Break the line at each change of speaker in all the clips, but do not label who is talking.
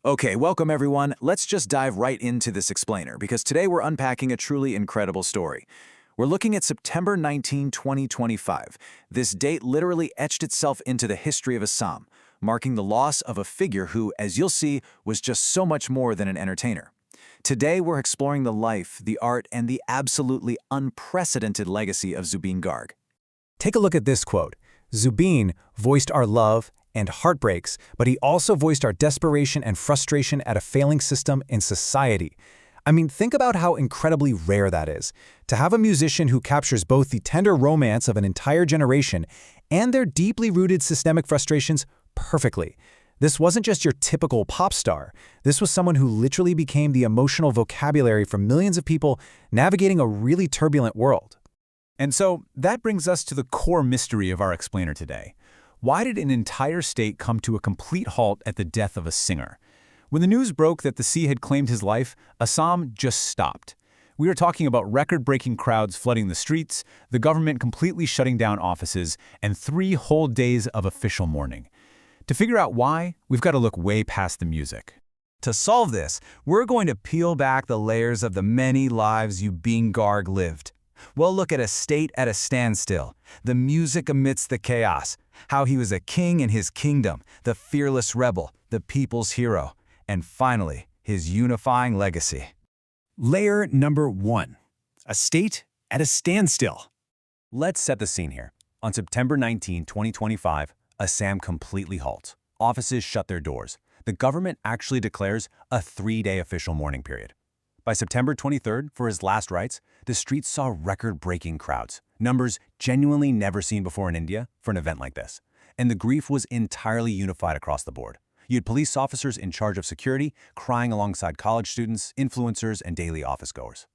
Okay, welcome everyone. Let's just dive right into this explainer because today we're unpacking a truly incredible story. We're looking at September 19, 2025. This date literally etched itself into the history of Assam, marking the loss of a figure who, as you'll see, was just so much more than an entertainer. Today we're exploring the life, the art, and the absolutely unprecedented legacy of Zubeen Garg.
Take a look at this quote. Zubeen voiced our love and heartbreaks, but he also voiced our desperation and frustration at a failing system in society. I mean, think about how incredibly rare that is, to have a musician who captures both the tender romance of an entire generation and their deeply rooted systemic frustrations perfectly. This wasn't just your typical pop star. This was someone who literally became the emotional vocabulary for millions of people navigating a really turbulent world.
And so that brings us to the core mystery of our explainer today. Why did an entire state come to a complete halt at the death of a singer? When the news broke that the sea had claimed his life, Assam just stopped. We are talking about record-breaking crowds flooding the streets, the government completely shutting down offices, and 3 whole days of official mourning. To figure out why, we've got to look way past the music.
To solve this, we're going to peel back the layers of the many lives Zubeen Garg lived. We'll look at a state at a standstill, the music amidst the chaos, how he was a king in his kingdom, the fearless rebel, the people's hero, and finally, his unifying legacy.
Layer number 1. A state at a standstill.
Let's set the scene here. On September 19, 2025, Assam completely halts. Offices shut their doors. The government actually declares a 3-day official mourning period. By September 23rd, for his last rites, the streets saw record-breaking crowds, numbers genuinely never seen before in India for an event like this. And the grief was entirely unified across the board. You had police officers in charge of security crying alongside college students, influencers, and daily office-goers.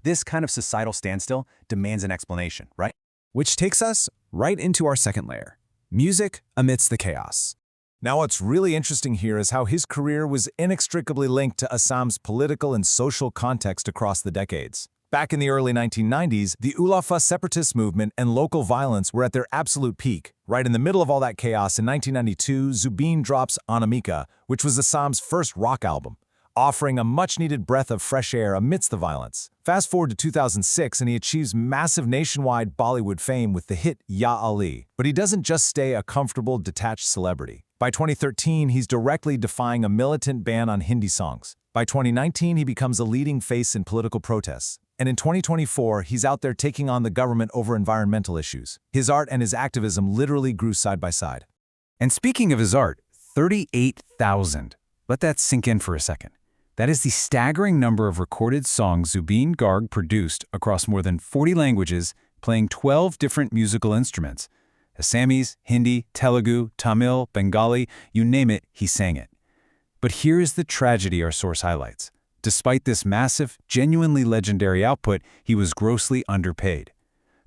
This kind of societal standstill demands an explanation, right?
Which takes us right into our second layer. Music amidst the chaos.
Now, what's really interesting here is how his career was inextricably linked to Assam's political and social context across the decades. Back in the early 1990s, the Ulafa separatist movement and local violence were at their absolute peak. Right in the middle of all that chaos, in 1992, Zubeen drops Anamika, which was Assam's first rock album, offering a much-needed breath of fresh air amidst the violence. Fast forward to 2006, and he achieves massive nationwide Bollywood fame with the hit Ya Ali. But he doesn't just stay a comfortable, detached celebrity. By 2013, he's directly defying a militant ban on Hindi songs. By 2019, he becomes a leading face in political protests. And in 2024, he's out there taking on the government over environmental issues. His art and his activism literally grew side by side.
And speaking of his art, 38,000. Let that sink in for a second. That is the staggering number of recorded songs Zubeen Garg produced across more than 40 languages, playing 12 different musical instruments. Assamese, Hindi, Telugu, Tamil, Bengali, you name it, he sang it. But here is the tragedy our source highlights. Despite this massive, genuinely legendary output, he was grossly underpaid.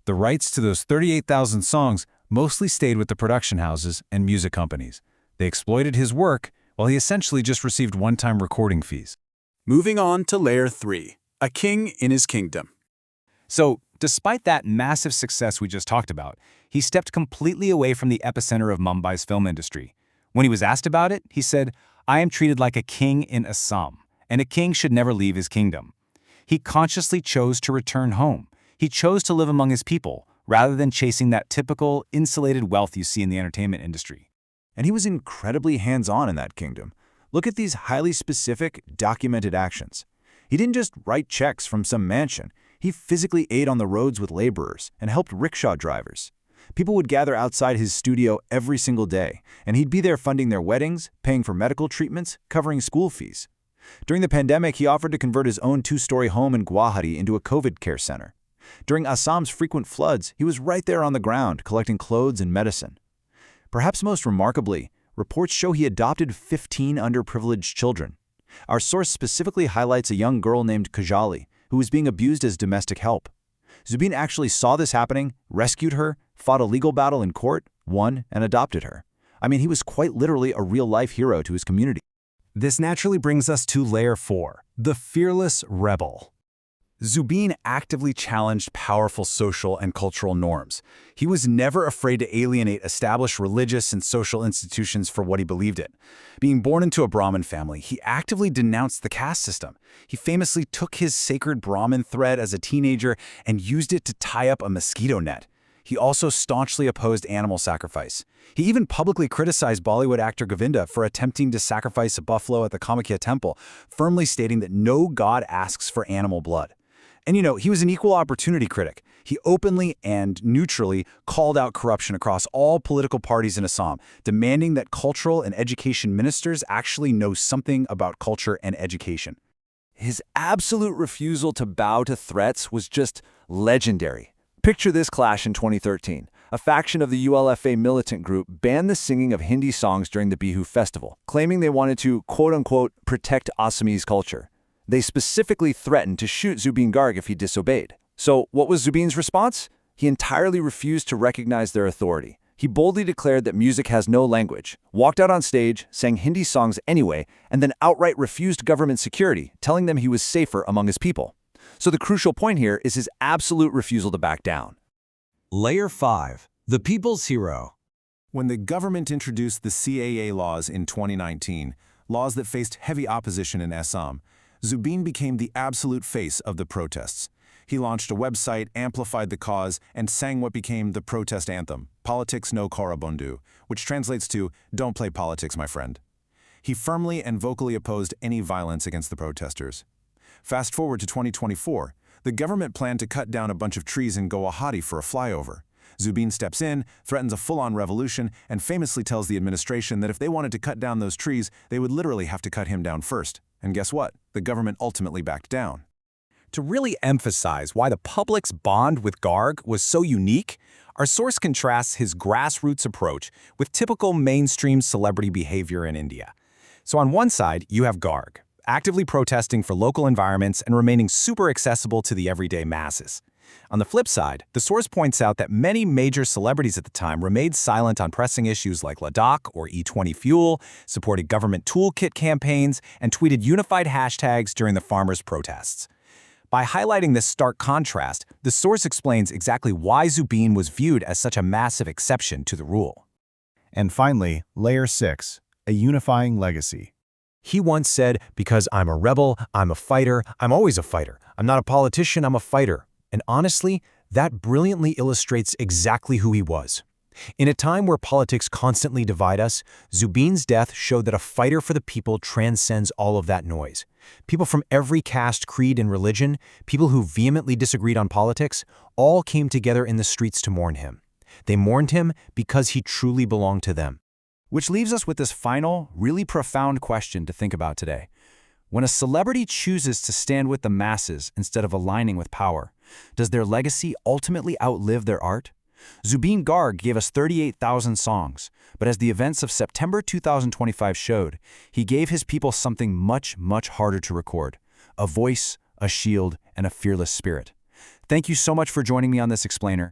The rights to those 38,000 songs mostly stayed with the production houses and music companies. They exploited his work, while he essentially just received one-time recording fees.
Moving on to Layer 3, a king in his kingdom.
So, despite that massive success we just talked about, he stepped completely away from the epicenter of Mumbai's film industry. When he was asked about it, he said, "I am treated like a king in Assam, and a king should never leave his kingdom." He consciously chose to return home. He chose to live among his people, rather than chasing that typical, insulated wealth you see in the entertainment industry.
And he was incredibly hands-on in that kingdom. Look at these highly specific, documented actions. He didn't just write checks from some mansion. He physically ate on the roads with laborers and helped rickshaw drivers. People would gather outside his studio every single day, and he'd be there funding their weddings, paying for medical treatments, covering school fees. During the pandemic, he offered to convert his own 2-story home in Guwahati into a COVID care center. During Assam's frequent floods, he was right there on the ground, collecting clothes and medicine. Perhaps most remarkably, reports show he adopted 15 underprivileged children. Our source specifically highlights a young girl named Kajali, who was being abused as domestic help. Zubeen actually saw this happening, rescued her, fought a legal battle in court, won, and adopted her. I mean, he was quite literally a real-life hero to his community.
This naturally brings us to Layer 4, the fearless rebel.
Zubeen actively challenged powerful social and cultural norms. He was never afraid to alienate established religious and social institutions for what he believed in. Being born into a Brahmin family, he actively denounced the caste system. He famously took his sacred Brahmin thread as a teenager and used it to tie up a mosquito net. He also staunchly opposed animal sacrifice. He even publicly criticized Bollywood actor Govinda for attempting to sacrifice a buffalo at the Kamakhya temple, firmly stating that no god asks for animal blood. And he was an equal opportunity critic. He openly and neutrally called out corruption across all political parties in Assam, demanding that cultural and education ministers actually know something about culture and education. His absolute refusal to bow to threats was just legendary. Picture this clash in 2013. A faction of the ULFA militant group banned the singing of Hindi songs during the Bihu festival, claiming they wanted to, quote-unquote, protect Assamese culture. They specifically threatened to shoot Zubeen Garg if he disobeyed. So what was Zubeen's response? He entirely refused to recognize their authority. He boldly declared that music has no language, walked out on stage, sang Hindi songs anyway, and then outright refused government security, telling them he was safer among his people. So the crucial point here is his absolute refusal to back down.
Layer 5. The People's Hero.
When the government introduced the CAA laws in 2019, laws that faced heavy opposition in Assam, Zubeen became the absolute face of the protests. He launched a website, amplified the cause, and sang what became the protest anthem, Politics No Kora Bondhu, which translates to, "Don't play politics, my friend." He firmly and vocally opposed any violence against the protesters. Fast forward to 2024, the government planned to cut down a bunch of trees in Guwahati for a flyover. Zubeen steps in, threatens a full-on revolution, and famously tells the administration that if they wanted to cut down those trees, they would literally have to cut him down first. And guess what? The government ultimately backed down.
To really emphasize why the public's bond with Garg was so unique, our source contrasts his grassroots approach with typical mainstream celebrity behavior in India. So on one side, you have Garg, actively protesting for local environments and remaining super accessible to the everyday masses. On the flip side, the source points out that many major celebrities at the time remained silent on pressing issues like Ladakh or E20 fuel, supported government toolkit campaigns, and tweeted unified hashtags during the farmers' protests. By highlighting this stark contrast, the source explains exactly why Zubeen was viewed as such a massive exception to the rule.
And finally, Layer 6, a unifying legacy.
He once said, "Because I'm a rebel, I'm a fighter, I'm always a fighter. I'm not a politician, I'm a fighter." And honestly, that brilliantly illustrates exactly who he was. In a time where politics constantly divide us, Zubeen's death showed that a fighter for the people transcends all of that noise. People from every caste, creed, and religion, people who vehemently disagreed on politics, all came together in the streets to mourn him. They mourned him because he truly belonged to them.
Which leaves us with this final, really profound question to think about today. When a celebrity chooses to stand with the masses instead of aligning with power, does their legacy ultimately outlive their art? Zubeen Garg gave us 38,000 songs, but as the events of September 2025 showed, he gave his people something much, much harder to record: a voice, a shield, and a fearless spirit. Thank you so much for joining me on this explainer.